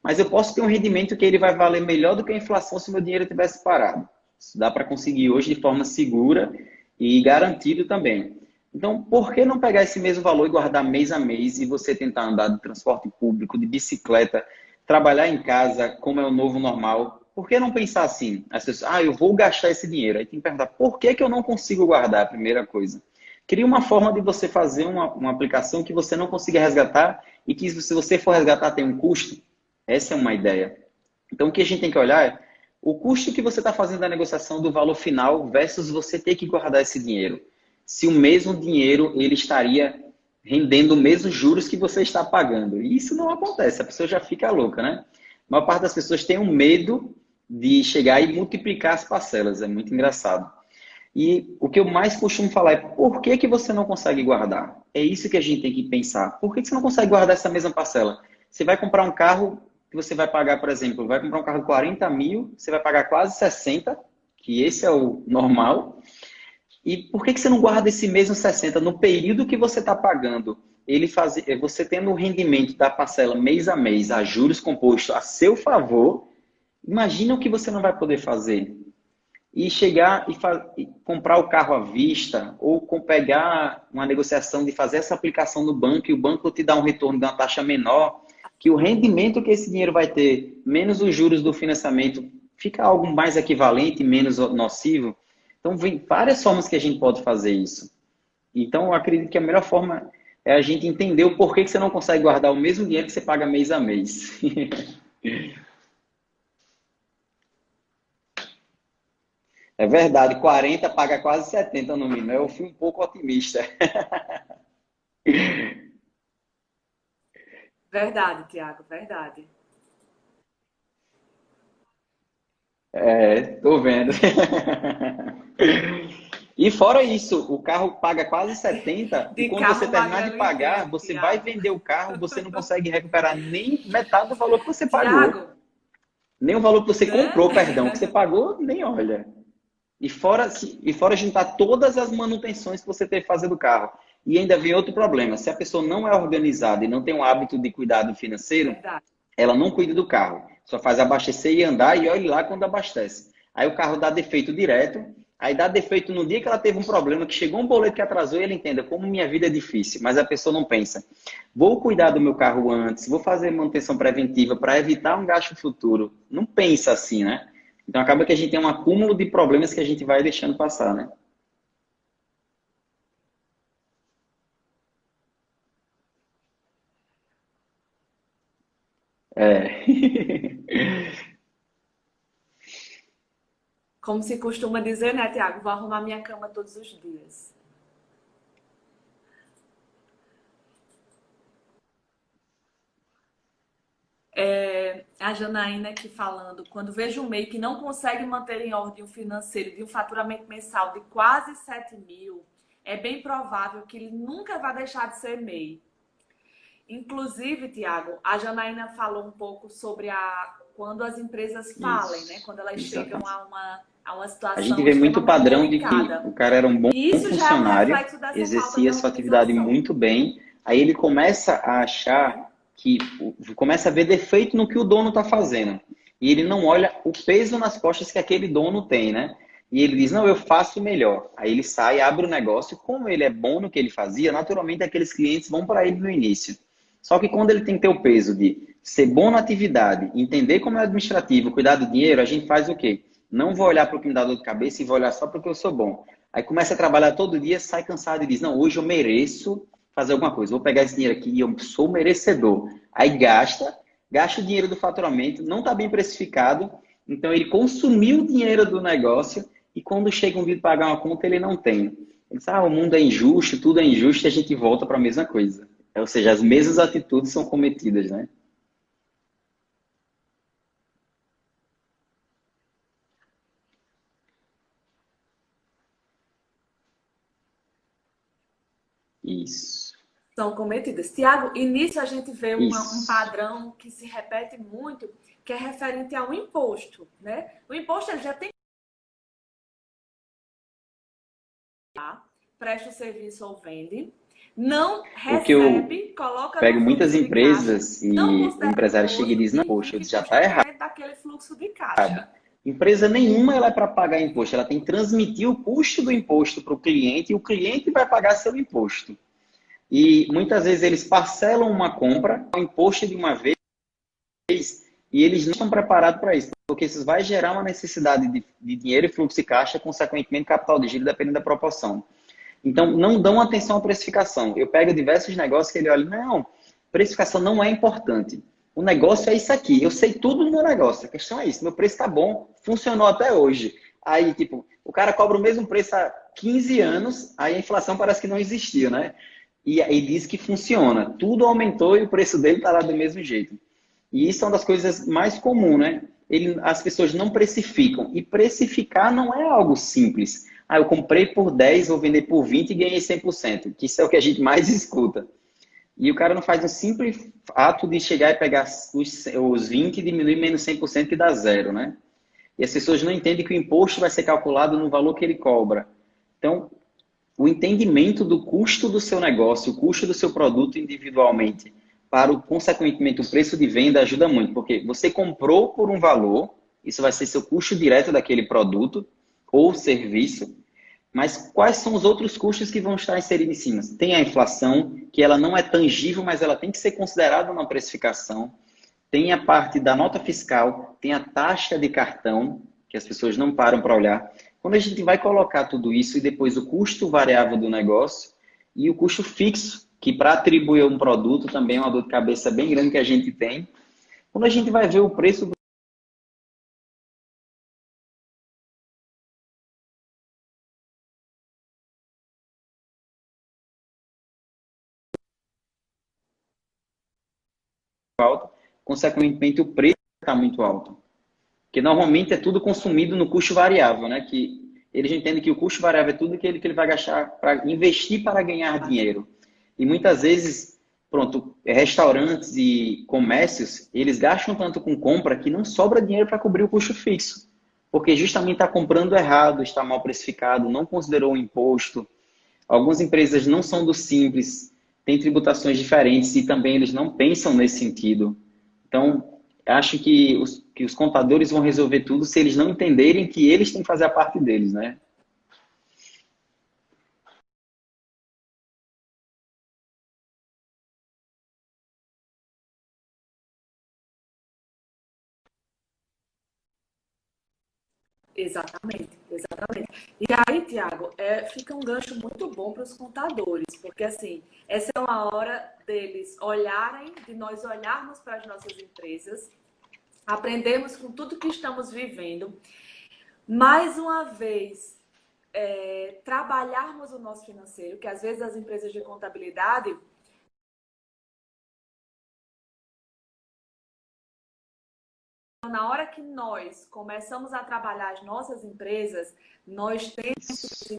Mas eu posso ter um rendimento que ele vai valer melhor do que a inflação se meu dinheiro tivesse parado. Isso dá para conseguir hoje de forma segura e garantido também. Então, por que não pegar esse mesmo valor e guardar mês a mês e você tentar andar de transporte público, de bicicleta, trabalhar em casa, como é o novo normal? Por que não pensar assim? As pessoas, eu vou gastar esse dinheiro. Aí tem que perguntar, por que eu não consigo guardar? A primeira coisa. Cria uma forma de você fazer uma aplicação que você não consiga resgatar e que se você for resgatar tem um custo. Essa é uma ideia. Então, o que a gente tem que olhar é o custo que você está fazendo da negociação do valor final versus você ter que guardar esse dinheiro. Se o mesmo dinheiro ele estaria rendendo os mesmos juros que você está pagando. E isso não acontece, a pessoa já fica louca, né? A maior parte das pessoas tem um medo de chegar e multiplicar as parcelas. É muito engraçado. E o que eu mais costumo falar é por que, que você não consegue guardar? É isso que a gente tem que pensar. Por que, que você não consegue guardar essa mesma parcela? Você vai comprar um carro que você vai pagar, por exemplo, vai comprar um carro de 40 mil, você vai pagar quase 60, que esse é o normal. E por que, que você não guarda esse mesmo 60 no período que você está pagando? Você tendo o rendimento da parcela mês a mês, a juros compostos a seu favor, imagina o que você não vai poder fazer e chegar e comprar o carro à vista ou pegar uma negociação de fazer essa aplicação no banco e o banco te dá um retorno de uma taxa menor, que o rendimento que esse dinheiro vai ter, menos os juros do financiamento, fica algo mais equivalente, menos nocivo. Então, vem várias formas que a gente pode fazer isso. Então, eu acredito que a melhor forma é a gente entender o porquê que você não consegue guardar o mesmo dinheiro que você paga mês a mês. É verdade, 40 paga quase 70 no mínimo. Eu fui um pouco otimista. Verdade, Tiago, verdade. Tô vendo. E fora isso, o carro paga quase 70 e De quando você carro terminar de Magrelo pagar, entende, você vai Tiago. vender o carro, você não consegue recuperar nem metade do valor que você pagou. Tiago, Nem o valor que você né? comprou, perdão, que você pagou, nem olha. E fora juntar todas as manutenções que você teve que fazer do carro. E ainda vem outro problema. Se a pessoa não é organizada e não tem um hábito de cuidado financeiro, Verdade. ela não cuida do carro. Só faz abastecer e andar e olhe lá quando abastece. Aí o carro dá defeito direto. Aí dá defeito no dia que ela teve um problema, que chegou um boleto que atrasou e ela entenda como minha vida é difícil. Mas a pessoa não pensa. Vou cuidar do meu carro antes, vou fazer manutenção preventiva para evitar um gasto futuro. Não pensa assim, né? Então acaba que a gente tem um acúmulo de problemas que a gente vai deixando passar, né? É. Como se costuma dizer, né, Tiago? Vou arrumar minha cama todos os dias. A Janaína aqui falando, quando vejo um MEI que não consegue manter em ordem o financeiro de um faturamento mensal de quase 7 mil, é bem provável que ele nunca vai deixar de ser MEI. Inclusive, Tiago, a Janaína falou um pouco sobre quando as empresas falem, né? Isso, Quando elas chegam exatamente. a uma A gente situação vê muito extremamente padrão de que delicada. o cara era um bom E isso já é um funcionário, reflexo dessa falta de exercia sua atividade organização. muito bem, aí ele começa a achar que começa a ver defeito no que o dono está fazendo. E ele não olha o peso nas costas que aquele dono tem, né? E ele diz: Não, eu faço melhor. Aí ele sai, abre o negócio. Como ele é bom no que ele fazia, naturalmente aqueles clientes vão para ele no início. Só que quando ele tem que ter o peso de ser bom na atividade, entender como é administrativo, cuidar do dinheiro, a gente faz o quê? Não vou olhar para o que me dá dor de cabeça e vou olhar só porque eu sou bom. Aí começa a trabalhar todo dia, sai cansado e diz: Não, hoje eu mereço fazer alguma coisa. Vou pegar esse dinheiro aqui e eu sou merecedor. Aí gasta o dinheiro do faturamento, não está bem precificado, então ele consumiu o dinheiro do negócio e quando chega um dia de pagar uma conta, ele não tem. Ele diz: o mundo é injusto, tudo é injusto e a gente volta para a mesma coisa. Ou seja, as mesmas atitudes são cometidas, né? Isso. São cometidas. Tiago, e nisso a gente vê um Isso. padrão que se repete muito, que é referente ao imposto, né? O imposto ele já tem presta o serviço ou vende, não O que eu recebe, coloca no pego muitas fluxo de caixa, empresas não e o considera empresário chega e imposto diz, não, e poxa, vive já está errado. constantemente daquele fluxo de caixa. Empresa nenhuma ela é para pagar imposto, ela tem que transmitir o custo do imposto para o cliente e o cliente vai pagar seu imposto. E muitas vezes eles parcelam uma compra, o imposto de uma vez, e eles não estão preparados para isso, porque isso vai gerar uma necessidade de dinheiro e fluxo de caixa, consequentemente capital de giro, dependendo da proporção. Então, não dão atenção à precificação. Eu pego diversos negócios que ele olha, não, precificação não é importante. O negócio é isso aqui. Eu sei tudo do meu negócio. A questão é isso. Meu preço está bom, funcionou até hoje. Aí, tipo, o cara cobra o mesmo preço há 15 anos, aí a inflação parece que não existia, né? E aí diz que funciona. Tudo aumentou e o preço dele está lá do mesmo jeito. E isso é uma das coisas mais comuns, né? As pessoas não precificam. E precificar não é algo simples. Ah, eu comprei por 10, vou vender por 20 e ganhei 100%. Que isso é o que a gente mais escuta. E o cara não faz um simples ato de chegar e pegar os 20 e diminuir menos 100% que dá zero, né? E as pessoas não entendem que o imposto vai ser calculado no valor que ele cobra. Então, o entendimento do custo do seu negócio, o custo do seu produto individualmente, para o, consequentemente, o preço de venda ajuda muito, porque você comprou por um valor, isso vai ser seu custo direto daquele produto ou serviço, mas quais são os outros custos que vão estar inseridos em cima? Tem a inflação, que ela não é tangível, mas ela tem que ser considerada na precificação. Tem a parte da nota fiscal, tem a taxa de cartão, que as pessoas não param para olhar. Quando a gente vai colocar tudo isso e depois o custo variável do negócio e o custo fixo, que para atribuir um produto também é uma dor de cabeça bem grande que a gente tem. Quando a gente vai ver o preço do alto, consequentemente o preço está muito alto. Porque normalmente é tudo consumido no custo variável, né? Que eles entendem que o custo variável é tudo aquele que ele vai gastar para investir para ganhar dinheiro. E muitas vezes, pronto, restaurantes e comércios, eles gastam tanto com compra que não sobra dinheiro para cobrir o custo fixo. Porque justamente está comprando errado, está mal precificado, não considerou o imposto. Algumas empresas não são do simples, têm tributações diferentes e também eles não pensam nesse sentido. Então, acho que os contadores vão resolver tudo se eles não entenderem que eles têm que fazer a parte deles, né? Exatamente, exatamente. E aí, Tiago, fica um gancho muito bom para os contadores, porque assim, essa é uma hora deles olharem, de nós olharmos para as nossas empresas, aprendermos com tudo que estamos vivendo, mais uma vez, trabalharmos o nosso financeiro, que às vezes as empresas de contabilidade, na hora que nós começamos a trabalhar as nossas empresas, nós temos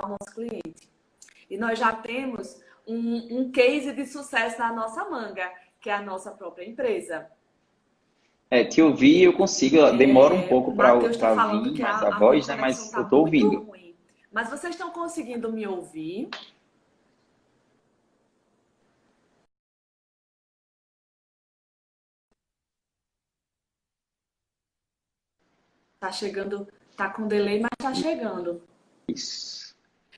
o nosso cliente. E nós já temos um case de sucesso na nossa manga, que é a nossa própria empresa. Te ouvir eu consigo, demora um pouco O Matheus está para falando vir que mais a a minha voz, né? conexão Mas está eu estou muito ouvindo. ruim. Mas vocês estão conseguindo me ouvir? Tá chegando, tá com delay, mas tá chegando. Isso.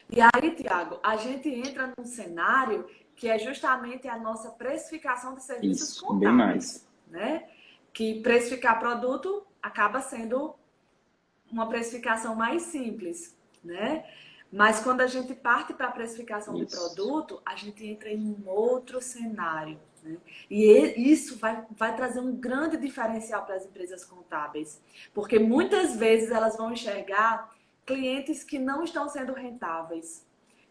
E aí, Tiago, a gente entra num cenário que é justamente a nossa precificação de serviços Isso, bem mais. contábeis, né? Que precificar produto acaba sendo uma precificação mais simples, né? Mas quando a gente parte para a precificação de Isso. produto, a gente entra em um outro cenário, né? E isso vai trazer um grande diferencial para as empresas contábeis, porque muitas vezes elas vão enxergar clientes que não estão sendo rentáveis,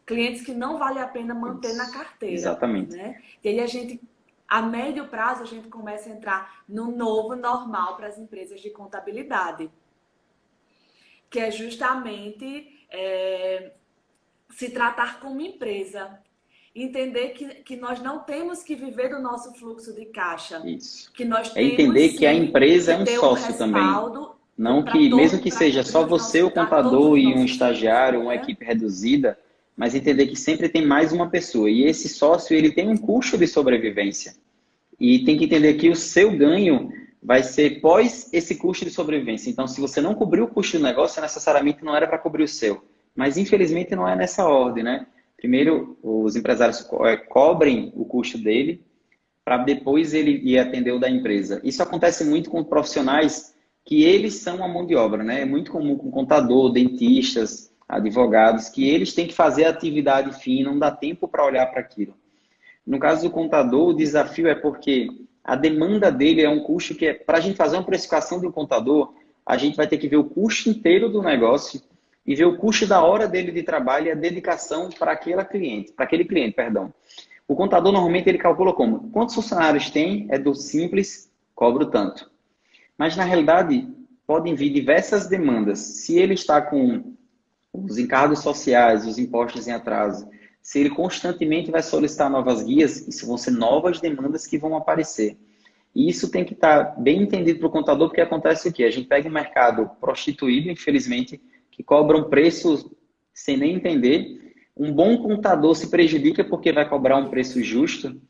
clientes que não vale a pena manter na Isso. carteira, Exatamente. né? E aí a médio prazo, a gente começa a entrar no novo normal para as empresas de contabilidade, que é justamente se tratar como empresa. Entender que nós não temos que viver do nosso fluxo de caixa. Isso. Que nós É temos, entender que a sim, empresa é que um ter um sócio também. respaldo Não para que, mesmo que para seja cobrir só os você, o nossos, a todos contador os e um nossos custos, estagiário, uma né? equipe reduzida, mas entender que sempre tem mais uma pessoa. E esse sócio, ele tem um custo de sobrevivência. E tem que entender que o seu ganho vai ser pós esse custo de sobrevivência. Então, se você não cobrir o custo do negócio, necessariamente não era para cobrir o seu. Mas, infelizmente, não é nessa ordem, né? Primeiro, os empresários cobrem o custo dele, para depois ele ir atender o da empresa. Isso acontece muito com profissionais que eles são a mão de obra, né? É muito comum com contador, dentistas, advogados, que eles têm que fazer a atividade fim, não dá tempo para olhar para aquilo. No caso do contador, o desafio é porque a demanda dele é um custo que, para a gente fazer uma precificação de um contador, a gente vai ter que ver o custo inteiro do negócio e ver o custo da hora dele de trabalho e a dedicação para aquele cliente, perdão. O contador normalmente ele calcula como? Quantos funcionários tem? É do simples, cobro tanto. Mas na realidade podem vir diversas demandas. Se ele está com os encargos sociais, os impostos em atraso, se ele constantemente vai solicitar novas guias, isso vão ser novas demandas que vão aparecer. E isso tem que estar bem entendido para o contador, porque acontece o quê? A gente pega um mercado prostituído, infelizmente, que cobram preços sem nem entender. Um bom contador se prejudica porque vai cobrar um preço justo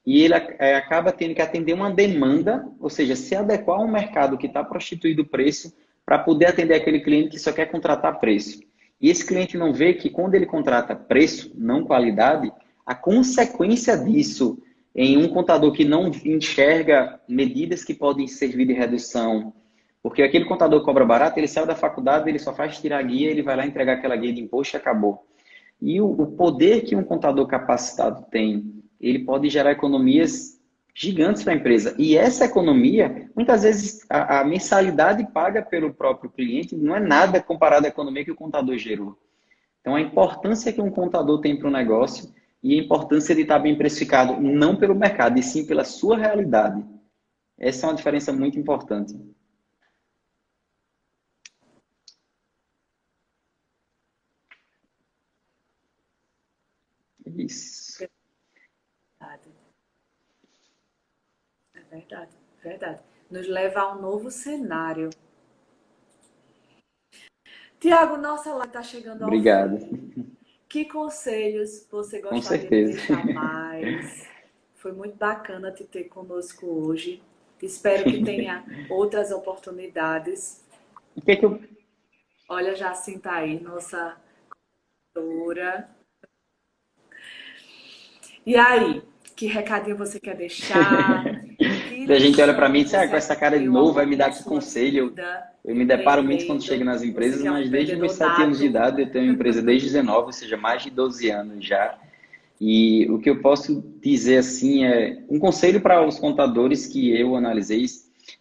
e ele acaba tendo que atender uma demanda, ou seja, se adequar a um mercado que está prostituído o preço para poder atender aquele cliente que só quer contratar preço. E esse cliente não vê que quando ele contrata preço, não qualidade, a consequência disso em um contador que não enxerga medidas que podem servir de redução, porque aquele contador cobra barato, ele sai da faculdade, ele só faz tirar a guia, ele vai lá entregar aquela guia de imposto e acabou. E o poder que um contador capacitado tem, ele pode gerar economias gigantes para a empresa. E essa economia, muitas vezes, a mensalidade paga pelo próprio cliente não é nada comparado à economia que o contador gerou. Então, a importância que um contador tem para o negócio e a importância de estar bem precificado, não pelo mercado, e sim pela sua realidade. Essa é uma diferença muito importante. Isso. Verdade. É verdade, verdade. Nos leva a um novo cenário. Tiago, nossa live está chegando ao Obrigado. fim. Que conselhos você Com gostaria de certeza. deixar mais? Foi muito bacana te ter conosco hoje. Espero que tenha outras oportunidades. O que é que eu... Olha, Jacinta aí, nossa doutora. E aí, que recadinho você quer deixar? Que A gente olha para mim e lição diz, ah, você com essa cara de aprendeu ao novo vai me longo dar da que sua conselho. vida Eu me deparo muito quando chego empreendendo? nas Você empresas, que é um mas desde os meus empreendedor 7 anos de nato. idade eu tenho uma empresa desde 19, ou seja, mais de 12 anos já. E o que eu posso dizer assim é um conselho para os contadores que eu analisei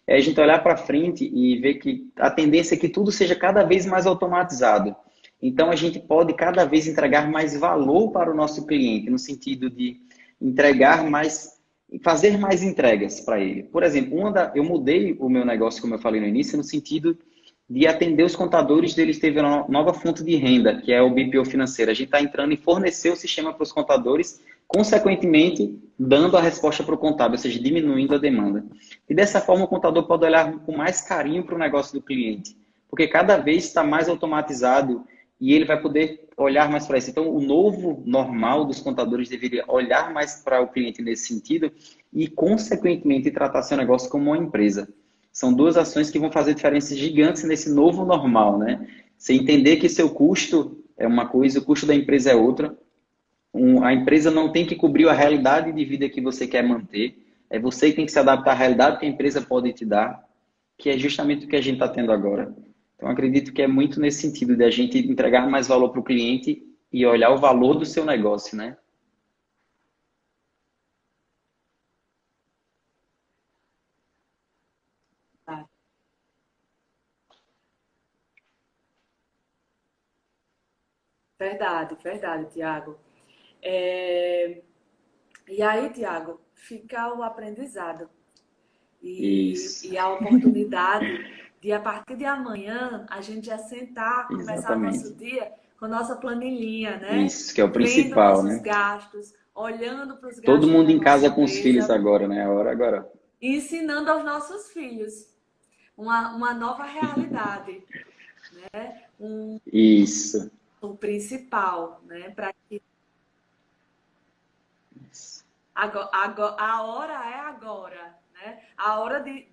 é a gente olhar para frente e ver que a tendência é que tudo seja cada vez mais automatizado. Então a gente pode cada vez entregar mais valor para o nosso cliente, no sentido de entregar mais, fazer mais entregas para ele. Por exemplo, eu mudei o meu negócio, como eu falei no início, no sentido de atender os contadores deles teve uma nova fonte de renda, que é o BPO financeiro. A gente está entrando em fornecer o sistema para os contadores, consequentemente, dando a resposta para o contábil, ou seja, diminuindo a demanda. E dessa forma, o contador pode olhar com mais carinho para o negócio do cliente, porque cada vez está mais automatizado e ele vai poder olhar mais para isso. Então, o novo normal dos contadores deveria olhar mais para o cliente nesse sentido e, consequentemente, tratar seu negócio como uma empresa. São duas ações que vão fazer diferenças gigantes nesse novo normal, né? Você entender que seu custo é uma coisa, o custo da empresa é outra. A empresa não tem que cobrir a realidade de vida que você quer manter. É você que tem que se adaptar à realidade que a empresa pode te dar, que é justamente o que a gente está tendo agora. Então, acredito que é muito nesse sentido de a gente entregar mais valor para o cliente e olhar o valor do seu negócio, né? Verdade, verdade, Tiago. E aí, Tiago, fica o aprendizado Isso, e a oportunidade de, a partir de amanhã, a gente já começar o nosso exatamente. dia com a nossa planilhinha, né? Isso, que é o Vendo principal, nossos né? gastos, olhando para os Todo gastos mundo da em nossa casa com os filhos empresa agora, né? A hora agora. e ensinando aos nossos filhos uma nova realidade, Isso. o principal, né? Para que a hora é agora, né? A hora de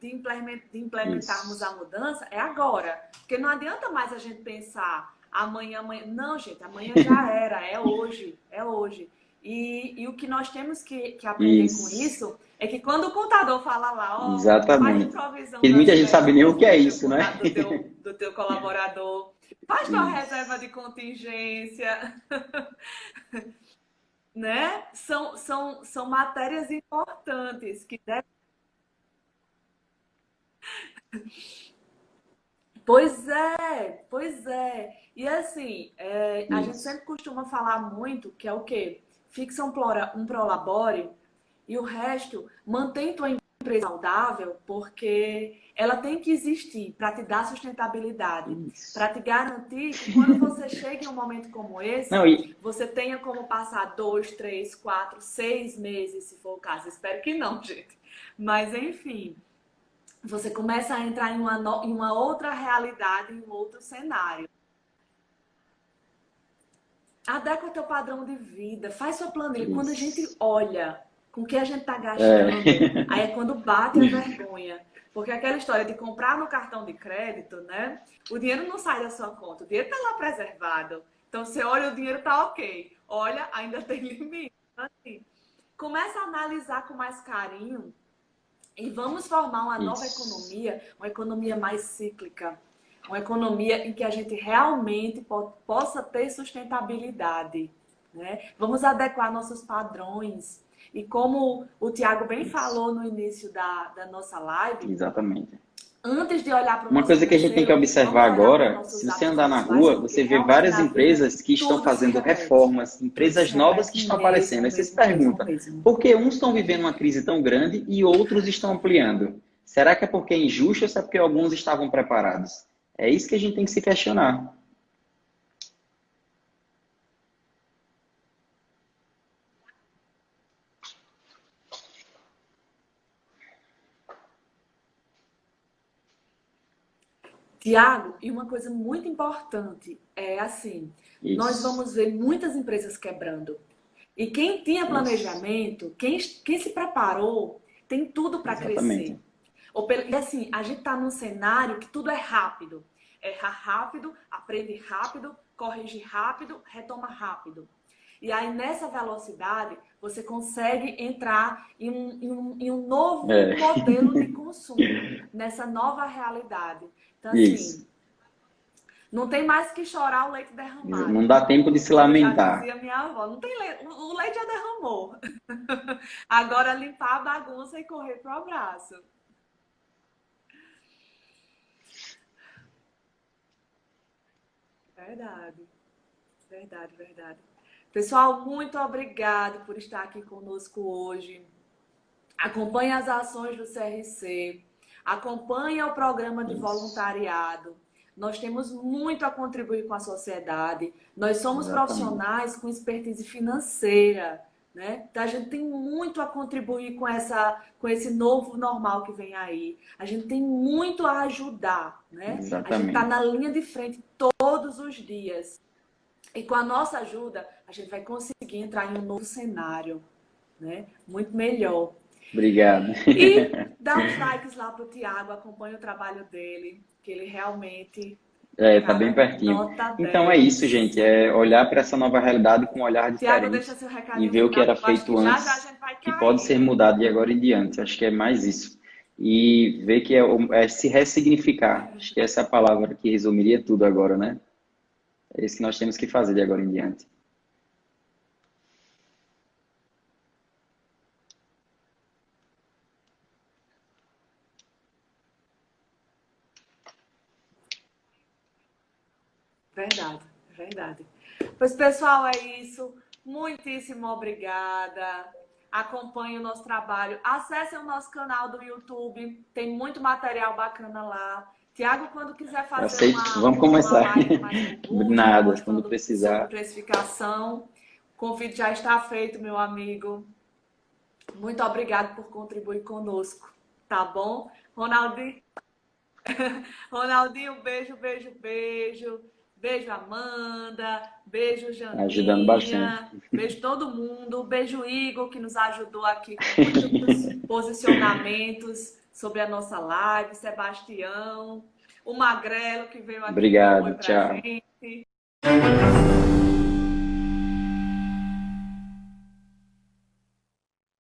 implementarmos a Isso. mudança é agora. Porque não adianta mais a gente pensar amanhã, amanhã. Não, gente, amanhã já era, é hoje, é hoje. E o que nós temos que aprender com Isso. isso é que quando o contador fala lá, ó, faz a Exatamente. provisão Porque das muita gente sabe nem o férias que é do isso, né? do teu colaborador, faz tua reserva Isso. de contingência, né? São matérias importantes que devem. Pois é, pois é. E assim, a gente Isso. sempre costuma falar muito que é o quê? Fixa um prolabore e o resto mantém tua empresa saudável, porque ela tem que existir para te dar sustentabilidade, Isso. para te garantir que quando você chega em um momento como esse, Não, e você tenha como passar 2, 3, 4, 6 meses, se for o caso. Espero que não, gente. Mas enfim, você começa a entrar em uma outra realidade, em um outro cenário. Adequa o teu padrão de vida, faz sua planilha. Quando a gente isso. olha com o que a gente está É. gastando, aí é quando bate a vergonha. Porque aquela história de comprar no cartão de crédito, né? O dinheiro não sai da sua conta, o dinheiro está lá preservado. Então você olha, o dinheiro está ok. Olha, ainda tem limite. Então, assim, começa a analisar com mais carinho e vamos formar Isso. uma economia mais cíclica, uma economia em que a gente realmente possa ter sustentabilidade, né? Vamos adequar nossos padrões. E como o Tiago bem Isso. falou no início da nossa live, Exatamente. antes de olhar para o Uma nosso coisa que a gente tem que financeiro, observar vamos olhar para os agora, se nossos você hábitos andar na pessoais, rua, porque você vê realmente várias na vida empresas que estão tudo se fazendo repete. reformas, Tudo se empresas novas que repete estão aparecendo. mesmo, Aí você se mesmo, mesmo, pergunta, mesmo. por que uns estão vivendo uma crise tão grande e outros estão ampliando? Será que é porque é injusto ou é porque alguns estavam preparados? É isso que a gente tem que se questionar. Tiago, e uma coisa muito importante é assim, nós Isso, vamos ver muitas empresas quebrando. E quem tinha isso, planejamento, quem se preparou, tem tudo para exatamente. crescer. E assim, a gente está num cenário que tudo é rápido. Erra rápido, aprende rápido, corrige rápido, retoma rápido. E aí, nessa velocidade, você consegue entrar em um novo É, modelo de consumo, nessa nova realidade. Então, isso. assim, não tem mais que chorar o leite derramado, Não dá tempo de se como já lamentar. dizia minha avó. Não tem leite, o leite já derramou. Agora limpar a bagunça e correr pro abraço. Verdade, verdade, verdade. Pessoal, muito obrigado por estar aqui conosco hoje. Acompanhe as ações do CRC, acompanhe o programa de Isso, voluntariado. Nós temos muito a contribuir com a sociedade. Nós somos exatamente. profissionais com expertise financeira, né? Então a gente tem muito a contribuir com esse novo normal que vem aí. A gente tem muito a ajudar, né? A gente está Exatamente. na linha de frente todos os dias. E com a nossa ajuda, a gente vai conseguir entrar em um novo cenário, né? Muito melhor. Obrigado. E dá uns likes lá pro Tiago, acompanha o trabalho dele, que ele realmente, É, tá bem cara, pertinho. nota Então é isso, 10. gente. É olhar para essa nova realidade com um olhar Tiago, diferente deixa seu e recadinho ver o que final. era Eu acho feito que já já a antes, gente vai que pode ser cair. mudado de agora em diante. Acho que é mais isso. E ver que é se ressignificar. Acho que essa é a palavra que resumiria tudo agora, né? É isso que nós temos que fazer de agora em diante. Verdade, verdade. Pois, pessoal, é isso. Muitíssimo obrigada. Acompanhe o nosso trabalho. Acessem o nosso canal do YouTube. Tem muito material bacana lá. Tiago, quando quiser Eu fazer aceito. Vamos uma começar. live mais robusta, Nada, quando mostrando sobre precisar. precificação, convite já está feito, meu amigo. Muito obrigado por contribuir conosco, tá bom? Ronaldinho, Ronaldinho, beijo, beijo, beijo. Beijo, Amanda. Beijo, Ajudando bastante. Janinha. Beijo todo mundo. Beijo, Igor, que nos ajudou aqui com muitos posicionamentos sobre a nossa live. Sebastião. O Magrelo, que veio aqui dar um oi Obrigado, pra tchau. gente.